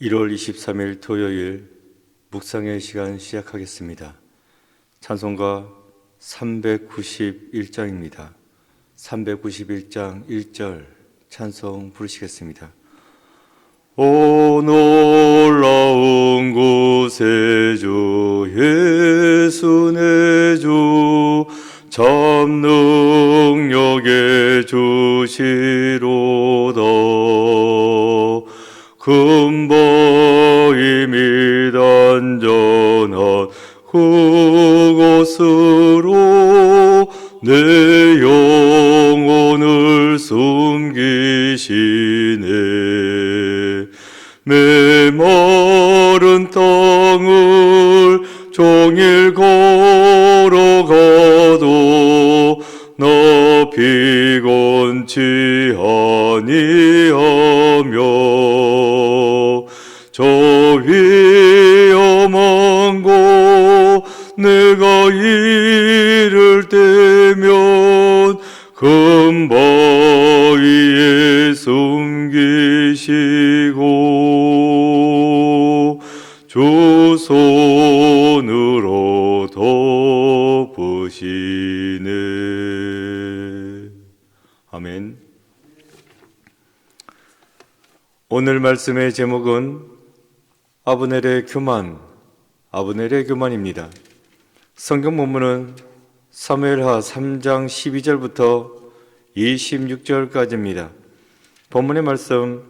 1월 23일 토요일 묵상의 시간 시작하겠습니다. 찬송가 391장입니다. 391장 1절 찬송 부르시겠습니다. 오 놀라운 곳에 주 예수 내 주 참 능력의 주시로다. 근보임이 단전한 그곳으로 내 영혼을 숨기시네. 메마른 땅을 종일 걸어가도 나 피곤치 아니하며 저 위험한 곳 내가 이를 때면 금바위에 숨기시고 주 손으로 덮으시네. 아멘. 오늘 말씀의 제목은 아브넬의 교만입니다. 성경 본문은 사무엘하 3장 12절부터 26절까지입니다. 본문의 말씀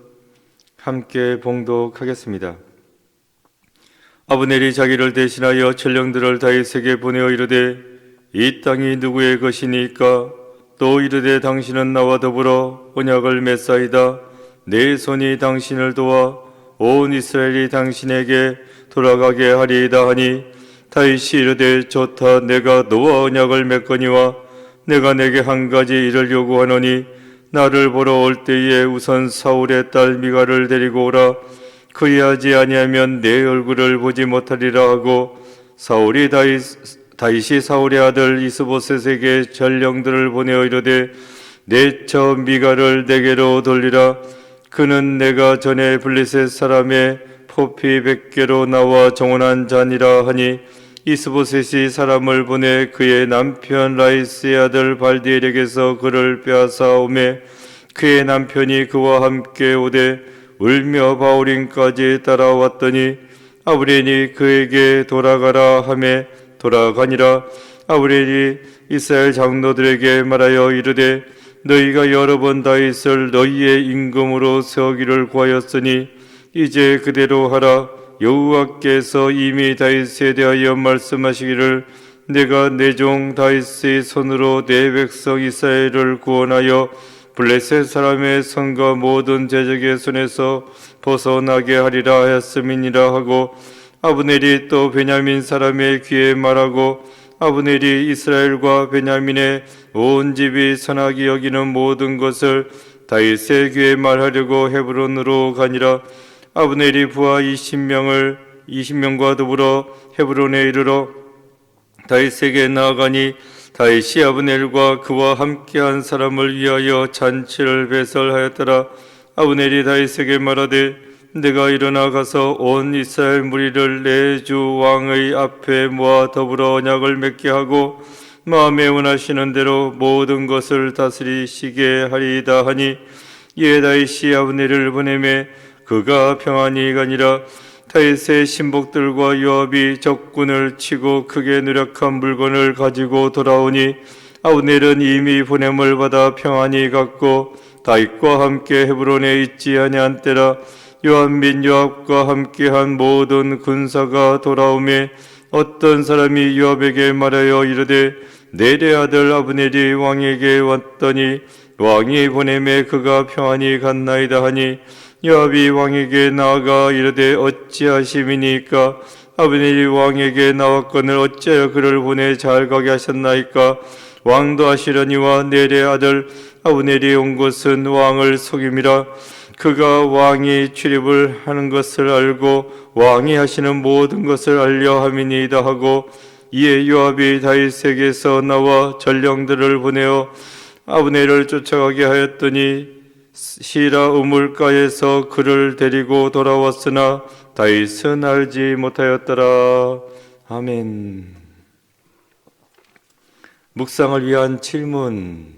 함께 봉독하겠습니다. 아브넬이 자기를 대신하여 전령들을 다윗에게 보내어 이르되 이 땅이 누구의 것이니까? 또 이르되 당신은 나와 더불어 언약을 맺사이다. 내 손이 당신을 도와 온 이스라엘이 당신에게 돌아가게 하리이다 하니 다윗이 이르되 좋다. 내가 너와 언약을 맺거니와 내가 내게 한 가지 일을 요구하노니 나를 보러 올 때에 우선 사울의 딸 미갈을 데리고 오라. 그리하지 아니하면 내 얼굴을 보지 못하리라 하고 다윗이 사울의 아들 이스보셋에게 전령들을 보내어 이르되 내 처 미갈을 내게로 돌리라. 그는 내가 전에 블레셋 사람의 포피 100개로 나와 정원한 자니라 하니 이스보셋이 사람을 보내 그의 남편 라이스의 아들 발디엘에게서 그를 빼앗아 오매 그의 남편이 그와 함께 오되 울며 바울임까지 따라왔더니 아브넬이 그에게 돌아가라 하매 돌아가니라. 아브넬이 이스라엘 장로들에게 말하여 이르되 너희가 여러 번 다윗을 너희의 임금으로 세우기를 구하였으니 이제 그대로 하라. 여호와께서 이미 다윗에 대하여 말씀하시기를 내가 내 종 다윗의 손으로 내 백성 이스라엘을 구원하여 블레셋 사람의 손과 모든 제적의 손에서 벗어나게 하리라 하였음이니라 하고 아브넬이 또 베냐민 사람의 귀에 말하고 아브넬이 이스라엘과 베냐민의 온 집이 선하게 여기는 모든 것을 다윗의 귀에 말하려고 헤브론으로 가니라. 아브넬이 부하 20명과 더불어 헤브론에 이르러 다윗에게 나아가니 다윗이 아브넬과 그와 함께한 사람을 위하여 잔치를 배설하였더라. 아브넬이 다윗에게 말하되 내가 일어나 가서 온 이스라엘 무리를 내 주 왕의 앞에 모아 더불어 언약을 맺게 하고 마음에 원하시는 대로 모든 것을 다스리시게 하리이다 하니 이에 다윗이 아브넬을 보내매 그가 평안히 가니라. 다윗의 신복들과 요압이 적군을 치고 크게 누락한 물건을 가지고 돌아오니 아브넬은 이미 보냄을 받아 평안히 갔고 다윗과 함께 헤브론에 있지 아니한 때라. 요압 및 요압과 함께한 모든 군사가 돌아오매 어떤 사람이 요압에게 말하여 이르되 넬의 아들 아브넬이 왕에게 왔더니 왕이 보내매 그가 평안히 갔나이다 하니 요압이 왕에게 나아가 이르되 어찌하심이니까? 아브넬이 왕에게 나왔거늘 어찌하여 그를 보내 잘 가게 하셨나이까? 왕도 아시려니와 넬의 아들 아브넬이 온 것은 왕을 속임이라. 그가 왕이 출입을 하는 것을 알고 왕이 하시는 모든 것을 알려 함이니이다 하고 이에 요압이 다윗에게서 나와 전령들을 보내어 아브넬을 쫓아가게 하였더니 시라 우물가에서 그를 데리고 돌아왔으나 다윗은 알지 못하였더라. 아멘. 묵상을 위한 질문.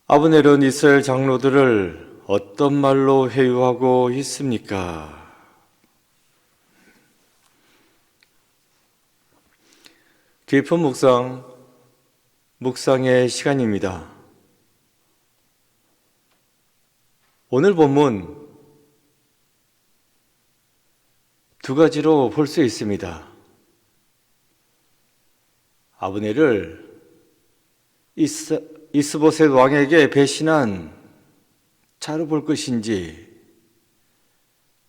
아브넬은 이스라엘 장로들을 어떤 말로 회유하고 있습니까? 깊은 묵상의 시간입니다. 오늘 본문 두 가지로 볼 수 있습니다. 아브넬을 이스보셋 왕에게 배신한 자로 볼 것인지,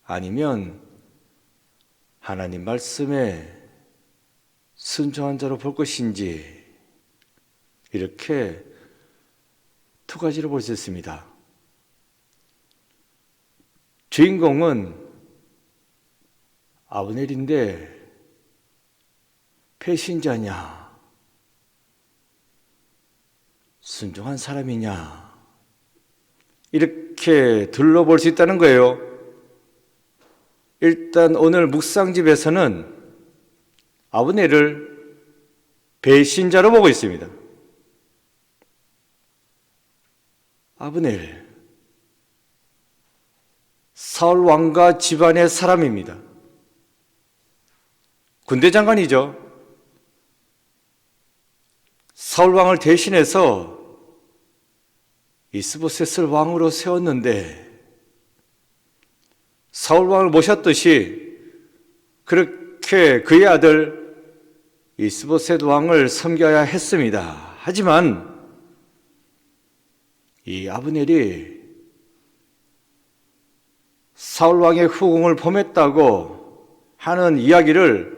아니면 하나님 말씀에 순종한 자로 볼 것인지, 이렇게 두 가지로 볼 수 있습니다. 주인공은 아브넬인데 배신자냐, 순종한 사람이냐, 이렇게 둘러볼 수 있다는 거예요. 일단 오늘 묵상집에서는 아브넬을 배신자로 보고 있습니다. 아브넬, 사울 왕가 집안의 사람입니다. 군대 장관이죠. 사울 왕을 대신해서 이스보셋을 왕으로 세웠는데, 사울 왕을 모셨듯이 그렇게 그의 아들 이스보셋 왕을 섬겨야 했습니다. 하지만 이 아브넬이 사울 왕의 후궁을 범했다고 하는 이야기를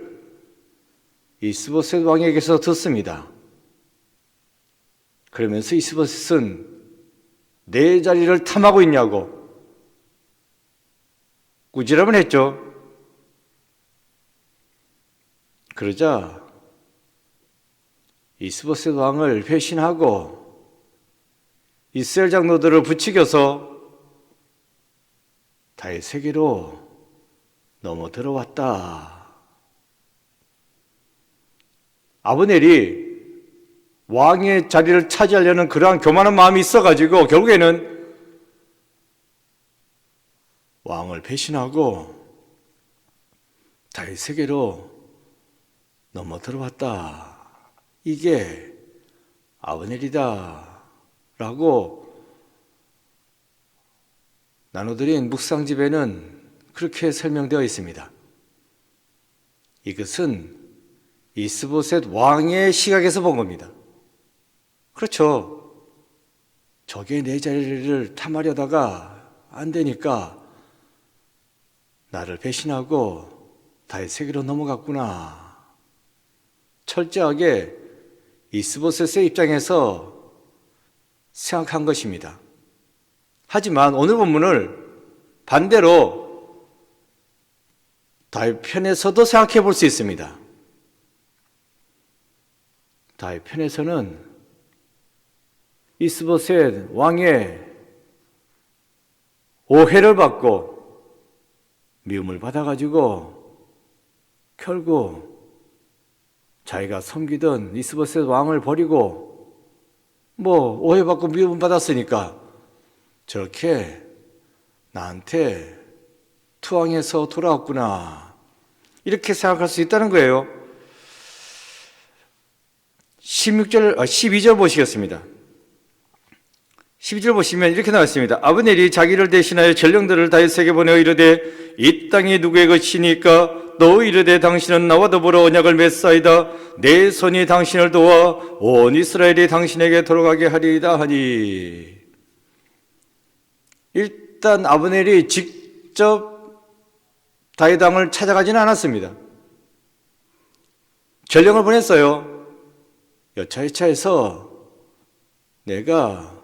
이스보셋 왕에게서 듣습니다. 그러면서 이스보셋은 내 자리를 탐하고 있냐고 꾸지람을 했죠. 그러자 이스보셋 왕을 배신하고 이스라엘 장로들을 부추겨서 다윗에게로 넘어 들어왔다. 아브넬이 왕의 자리를 차지하려는 그러한 교만한 마음이 있어가지고 결국에는 왕을 배신하고 다윗에게로 넘어 들어왔다. 이게 아브넬이다 라고 나눠드린 묵상집에는 그렇게 설명되어 있습니다. 이것은 이스보셋 왕의 시각에서 본 겁니다. 그렇죠. 저게 내 자리를 탐하려다가 안 되니까 나를 배신하고 다윗에게로 넘어갔구나. 철저하게 이스보셋의 입장에서 생각한 것입니다. 하지만 오늘 본문을 반대로 다윗 편에서도 생각해 볼 수 있습니다. 다윗 편에서는 이스보셋 왕의 오해를 받고 미움을 받아가지고 결국 자기가 섬기던 이스보셋 왕을 버리고 오해받고 미움 받았으니까 저렇게 나한테 투항해서 돌아왔구나, 이렇게 생각할 수 있다는 거예요. 12절 보시겠습니다. 12절 보시면 이렇게 나와 있습니다. 아브넬이 자기를 대신하여 전령들을 다윗에게 보내어 이르되 이 땅이 누구의 것이니까 너 이르되 당신은 나와 더불어 언약을 맺사이다. 내 손이 당신을 도와 온 이스라엘이 당신에게 돌아가게 하리이다 하니. 일단 아브넬이 직접 다윗 왕을 찾아가지는 않았습니다. 전령을 보냈어요. 여차여차해서 내가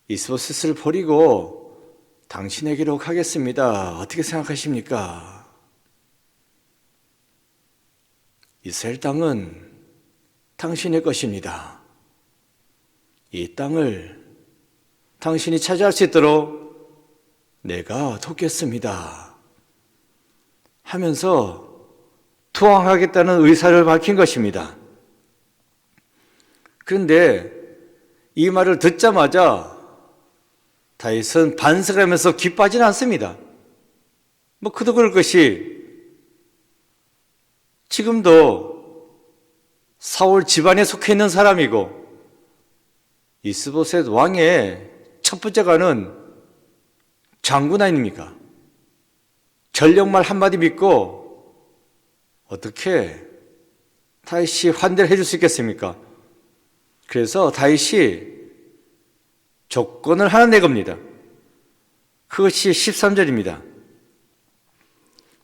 이스보셋을 버리고 당신에게로 가겠습니다. 어떻게 생각하십니까? 이스라엘 땅은 당신의 것입니다. 이 땅을 당신이 차지할 수 있도록 내가 돕겠습니다 하면서 투항하겠다는 의사를 밝힌 것입니다. 그런데 이 말을 듣자마자 다윗은 반석을 하면서 기뻐하지는 않습니다. 그도 그럴 것이 지금도 사울 집안에 속해 있는 사람이고 이스보셋 왕의 첫 번째 가는 장군 아닙니까? 전령말 한마디 믿고 어떻게 다윗이 환대를 해줄 수 있겠습니까? 그래서 다윗이 조건을 하나 내겁니다. 그것이 13절입니다.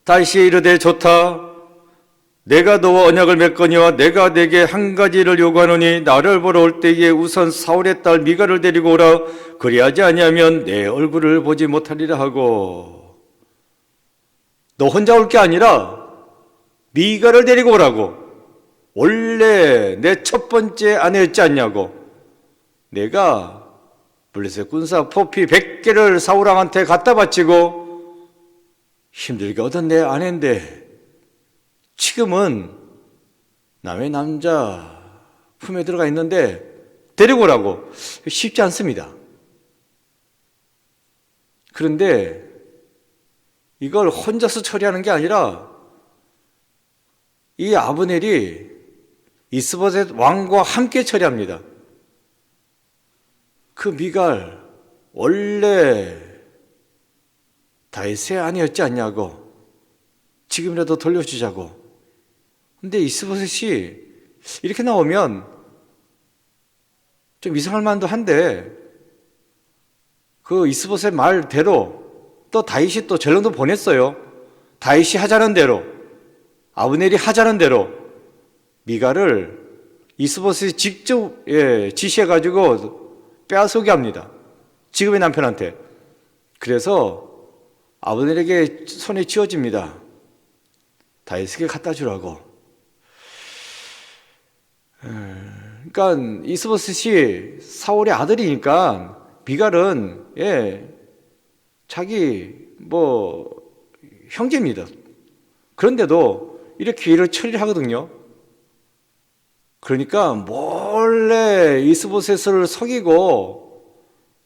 다윗이 이르되 좋다. 내가 너와 언약을 맺거니와 내가 네게 한 가지를 요구하노니 나를 보러 올 때에 우선 사울의 딸 미가를 데리고 오라. 그리하지 아니하면 내 얼굴을 보지 못하리라 하고. 너 혼자 올 게 아니라 미가를 데리고 오라고. 원래 내 첫 번째 아내였지 않냐고. 내가 블레셋 군사 포피 100개를 사울왕한테 갖다 바치고 힘들게 얻은 내 아내인데 지금은 남의 남자 품에 들어가 있는데 데리고 오라고. 쉽지 않습니다. 그런데 이걸 혼자서 처리하는 게 아니라 이 아브넬이 이스보셋 왕과 함께 처리합니다. 그 미갈 원래 다윗의 아내였지 않냐고. 지금이라도 돌려주자고. 근데 이스보셋이 이렇게 나오면 좀 이상할 만도 한데 그 이스보셋 말대로 또 다윗이 또 전령도 보냈어요. 다윗이 하자는 대로, 아브넬이 하자는 대로 미갈을 이스보셋이 직접 지시해가지고 빼앗오게 합니다. 지금의 남편한테. 그래서 아브넬에게 손에 쥐어집니다. 다윗에게 갖다 주라고. 그러니까 이스보셋이 사울의 아들이니까 미갈은 자기 형제입니다. 그런데도 이렇게 일을 처리를 하거든요. 그러니까 몰래 이스보셋을 속이고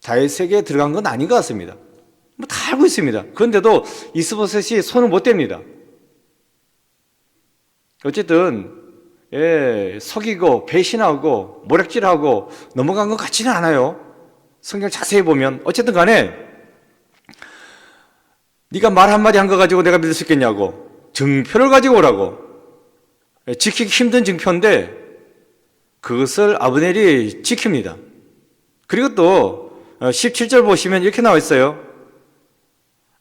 다윗에게 들어간 건 아닌 것 같습니다. 다 알고 있습니다. 그런데도 이스보셋이 손을 못 댑니다. 어쨌든 속이고 배신하고 모략질하고 넘어간 것 같지는 않아요. 성경 자세히 보면. 어쨌든 간에 네가 말 한마디 한 거 가지고 내가 믿을 수 있겠냐고. 증표를 가지고 오라고. 지키기 힘든 증표인데 그것을 아브넬이 지킵니다. 그리고 또 17절 보시면 이렇게 나와 있어요.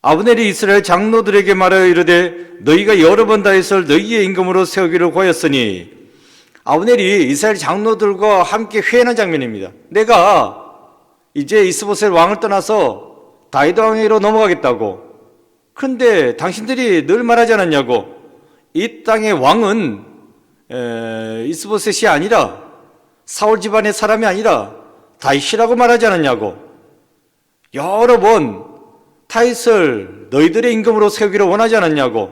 아브넬이 이스라엘 장로들에게 말하여 이르되 너희가 여러 번 다윗을 너희의 임금으로 세우기를 고하였으니. 아브넬이 이스라엘 장로들과 함께 회의하는 장면입니다. 내가 이제 이스보셋 왕을 떠나서 다윗 왕위로 넘어가겠다고. 그런데 당신들이 늘 말하지 않았냐고. 이 땅의 왕은 이스보셋이 아니라 사울 집안의 사람이 아니라 다윗이라고 말하지 않았냐고. 여러 번 다윗을 너희들의 임금으로 세우기를 원하지 않았냐고.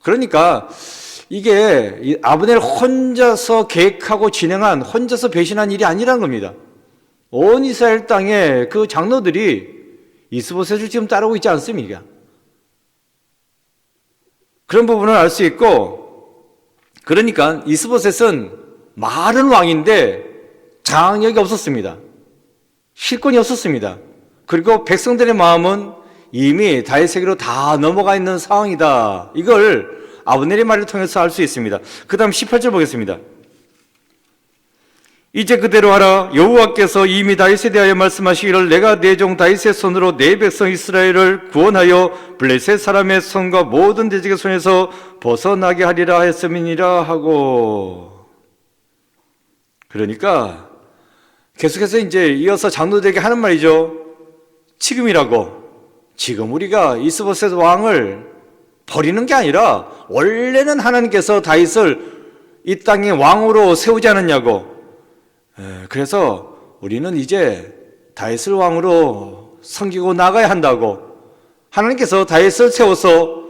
그러니까 이게 아브넬 혼자서 계획하고 진행한, 혼자서 배신한 일이 아니라는 겁니다. 온 이스라엘 땅에 그 장로들이 이스보셋을 지금 따르고 있지 않습니까? 그런 부분을 알 수 있고, 그러니까 이스보셋은 말은 왕인데 장악력이 없었습니다. 실권이 없었습니다. 그리고 백성들의 마음은 이미 다윗에게로 다 넘어가 있는 상황이다. 이걸 아브넬의 말을 통해서 알 수 있습니다. 그 다음 18절 보겠습니다. 이제 그대로 하라. 여호와께서 이미 다윗에 대하여 말씀하시기를 내가 내 종 다윗의 손으로 내 백성 이스라엘을 구원하여 블레셋 사람의 손과 모든 대적의 손에서 벗어나게 하리라 했음이니라 하고. 그러니까 계속해서 이제 이어서 장로들에게 하는 말이죠. 지금이라고. 지금 우리가 이스보셋 왕을 버리는 게 아니라 원래는 하나님께서 다윗을 이 땅의 왕으로 세우지 않았냐고. 그래서 우리는 이제 다윗을 왕으로 섬기고 나가야 한다고. 하나님께서 다윗을 세워서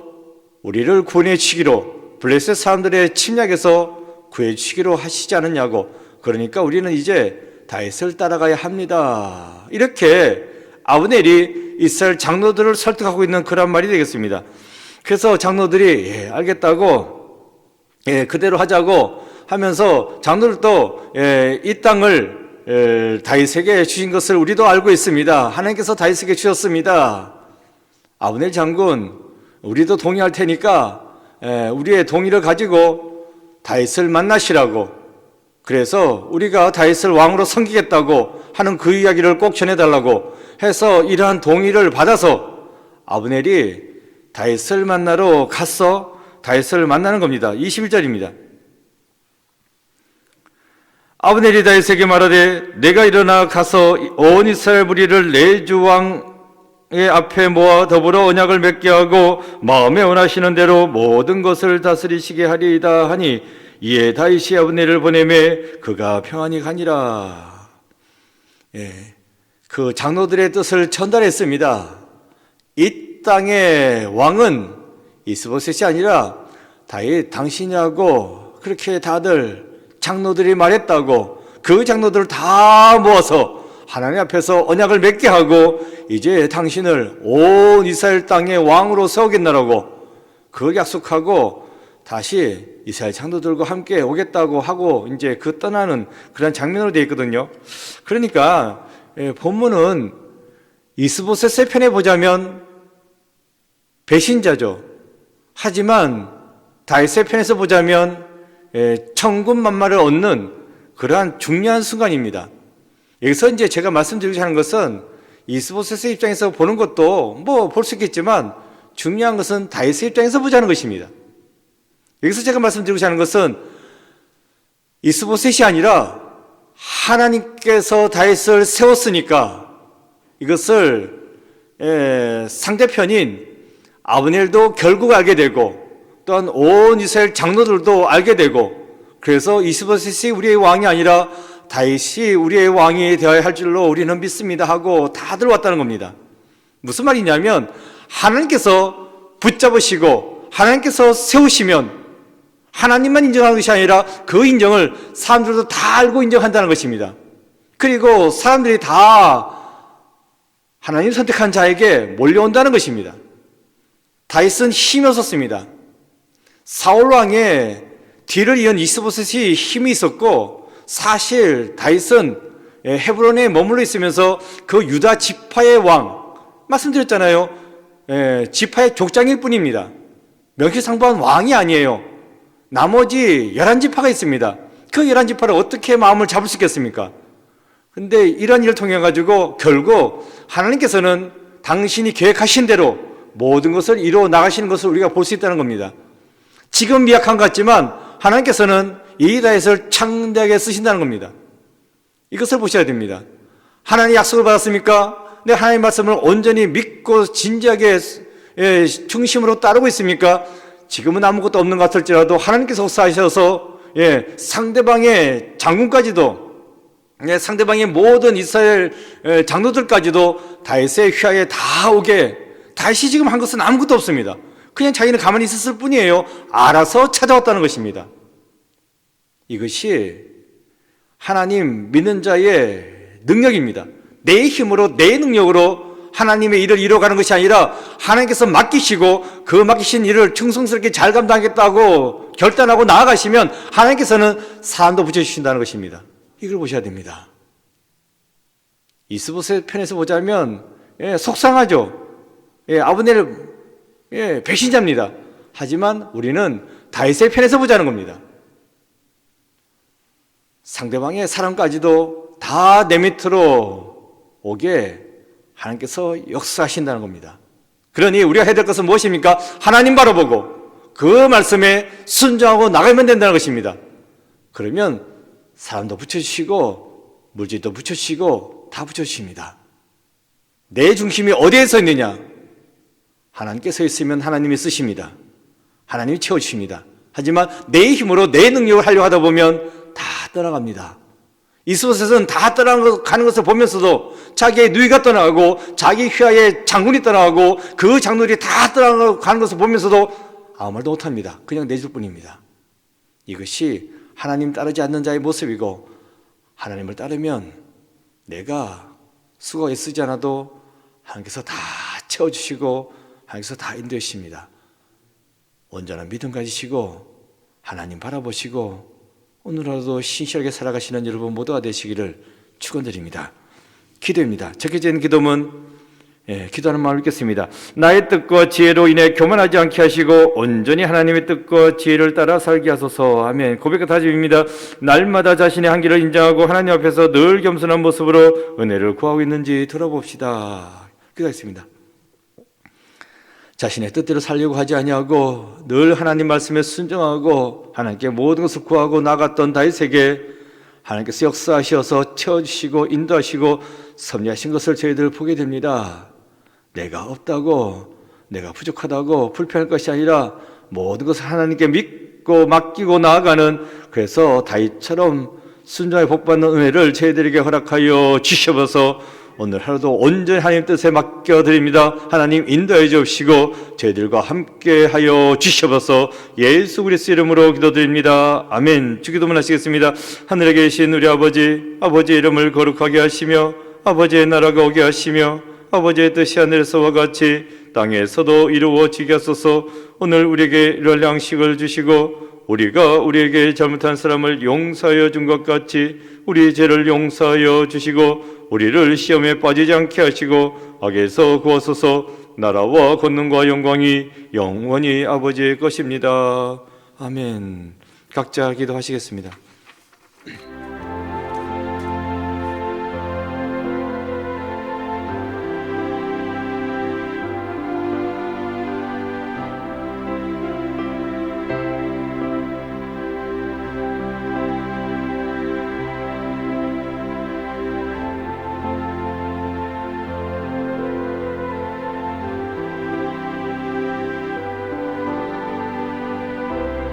우리를 구원해 주시기로, 블레셋 사람들의 침략에서 구해 주시기로 하시지 않았냐고. 그러니까 우리는 이제 다윗을 따라가야 합니다. 이렇게 아브넬이 이스라엘 장로들을 설득하고 있는 그런 말이 되겠습니다. 그래서 장로들이 알겠다고, 그대로 하자고 하면서 장로들도 이 땅을 다윗에게 주신 것을 우리도 알고 있습니다. 하나님께서 다윗에게 주셨습니다. 아브넬 장군, 우리도 동의할 테니까 우리의 동의를 가지고 다윗을 만나시라고, 그래서 우리가 다윗을 왕으로 섬기겠다고 하는 그 이야기를 꼭 전해달라고 해서 이러한 동의를 받아서 아브넬이 다윗을 만나러 가서 다윗을 만나는 겁니다. 21절입니다. 아브넬이 다윗에게 말하되 내가 일어나 가서 온 이스라엘 무리를 내 주 왕의 앞에 모아 더불어 언약을 맺게 하고 마음에 원하시는 대로 모든 것을 다스리시게 하리이다 하니, 이에 다윗이 아브넬을 보내매 그가 평안히 가니라. 그 장로들의 뜻을 전달했습니다. 이 땅의 왕은 이스보셋이 아니라 다윗 당신이라고 그렇게 다들 장로들이 말했다고. 그 장로들을 다 모아서 하나님 앞에서 언약을 맺게 하고 이제 당신을 온 이스라엘 땅의 왕으로 세우겠나라고 그걸 약속하고 다시 이스라엘 장로들과 함께 오겠다고 하고 이제 그 떠나는 그런 장면으로 되어 있거든요. 그러니까 본문은 이스보셋의 편에 보자면 배신자죠. 하지만 다윗의 편에서 보자면 천군만마를 얻는 그러한 중요한 순간입니다. 여기서 이제 제가 말씀드리고자 하는 것은 이스보셋의 입장에서 보는 것도 뭐 볼 수 있겠지만 중요한 것은 다윗의 입장에서 보자는 것입니다. 여기서 제가 말씀드리고자 하는 것은 이스보셋이 아니라 하나님께서 다윗을 세웠으니까 이것을 상대편인 아브넬도 결국 알게 되고 또한 온 이스라엘 장로들도 알게 되고, 그래서 이스보셋이 우리의 왕이 아니라 다윗이 우리의 왕이 되어야 할 줄로 우리는 믿습니다 하고 다들 왔다는 겁니다. 무슨 말이냐면 하나님께서 붙잡으시고 하나님께서 세우시면 하나님만 인정하는 것이 아니라 그 인정을 사람들도 다 알고 인정한다는 것입니다. 그리고 사람들이 다 하나님 선택한 자에게 몰려온다는 것입니다. 다윗은 힘이 없었습니다. 사울 왕의 뒤를 이은 이스보셋이 힘이 있었고, 사실 다윗은 헤브론에 머물러 있으면서 그 유다 지파의 왕, 말씀드렸잖아요. 지파의 족장일 뿐입니다. 명실상부한 왕이 아니에요. 나머지 11지파가 있습니다. 그 11지파를 어떻게 마음을 잡을 수 있겠습니까? 근데 이런 일을 통해 가지고 결국 하나님께서는 당신이 계획하신 대로 모든 것을 이루어 나가시는 것을 우리가 볼 수 있다는 겁니다. 지금 미약한 것 같지만 하나님께서는 이 다윗을 창대하게 쓰신다는 겁니다. 이것을 보셔야 됩니다. 하나님 약속을 받았습니까? 내 하나님 말씀을 온전히 믿고 진지하게 중심으로 따르고 있습니까? 지금은 아무것도 없는 것 같을지라도 하나님께서 역사하셔서 상대방의 장군까지도, 상대방의 모든 이스라엘 장로들까지도 다윗의 휘하에 다 오게, 다윗이 지금 한 것은 아무것도 없습니다. 그냥 자기는 가만히 있었을 뿐이에요. 알아서 찾아왔다는 것입니다. 이것이 하나님 믿는 자의 능력입니다. 내 힘으로, 내 능력으로 하나님의 일을 이루어가는 것이 아니라 하나님께서 맡기시고 그 맡기신 일을 충성스럽게 잘 감당하겠다고 결단하고 나아가시면 하나님께서는 사람도 붙여주신다는 것입니다. 이걸 보셔야 됩니다. 이스보셋 편에서 보자면 속상하죠. 아브넬 배신자입니다. 하지만 우리는 다윗의 편에서 보자는 겁니다. 상대방의 사람까지도 다 내 밑으로 오게 하나님께서 역사하신다는 겁니다. 그러니 우리가 해야 될 것은 무엇입니까? 하나님 바라보고 그 말씀에 순종하고 나가면 된다는 것입니다. 그러면 사람도 붙여주시고 물질도 붙여주시고 다 붙여주십니다. 내 중심이 어디에 서 있느냐? 하나님께 서 있으면 하나님이 쓰십니다. 하나님이 채워주십니다. 하지만 내 힘으로 내 능력을 하려고 하다 보면 다 떠나갑니다. 이스보셋은 다 떠나가는 것을 보면서도 자기의 누이가 떠나가고 자기 휘하의 장군이 떠나가고 그 장군이 다 떠나가는 것을 보면서도 아무 말도 못합니다. 그냥 내줄 뿐입니다. 이것이 하나님 따르지 않는 자의 모습이고, 하나님을 따르면 내가 수고에 쓰지 않아도 하나님께서 다 채워주시고 하나님께서 다 인도해 주십니다. 온전한 믿음 가지시고 하나님 바라보시고 오늘 하루도 신실하게 살아가시는 여러분 모두가 되시기를 축원드립니다. 기도입니다. 적혀진 기도문, 기도하는 마음을 읽겠습니다. 나의 뜻과 지혜로 인해 교만하지 않게 하시고 온전히 하나님의 뜻과 지혜를 따라 살게 하소서. 아멘. 고백과 다짐입니다. 날마다 자신의 한계를 인정하고 하나님 앞에서 늘 겸손한 모습으로 은혜를 구하고 있는지 들어봅시다. 기도하겠습니다. 자신의 뜻대로 살려고 하지 아니하고 늘 하나님 말씀에 순종하고 하나님께 모든 것을 구하고 나갔던 다윗에게 하나님께서 역사하셔서 채워주시고 인도하시고 섭리하신 것을 저희들 보게 됩니다. 내가 없다고, 내가 부족하다고 불평할 것이 아니라 모든 것을 하나님께 믿고 맡기고 나아가는, 그래서 다윗처럼 순종에 복받는 은혜를 저희들에게 허락하여 주셔서 오늘 하루도 온전히 하나님 뜻에 맡겨드립니다. 하나님 인도해 주시고 저희들과 함께 하여 주셔서 예수 그리스도 이름으로 기도드립니다. 아멘. 주기도문 하시겠습니다. 하늘에 계신 우리 아버지의 이름을 거룩하게 하시며 아버지의 나라가 오게 하시며 아버지의 뜻이 하늘에서와 같이 땅에서도 이루어지게 하소서. 오늘 우리에게 이럴 양식을 주시고 우리가 우리에게 잘못한 사람을 용서하여 준 것 같이 우리 죄를 용서하여 주시고 우리를 시험에 빠지지 않게 하시고 악에서 구하소서. 나라와 권능과 영광이 영원히 아버지의 것입니다. 아멘. 각자 기도하시겠습니다.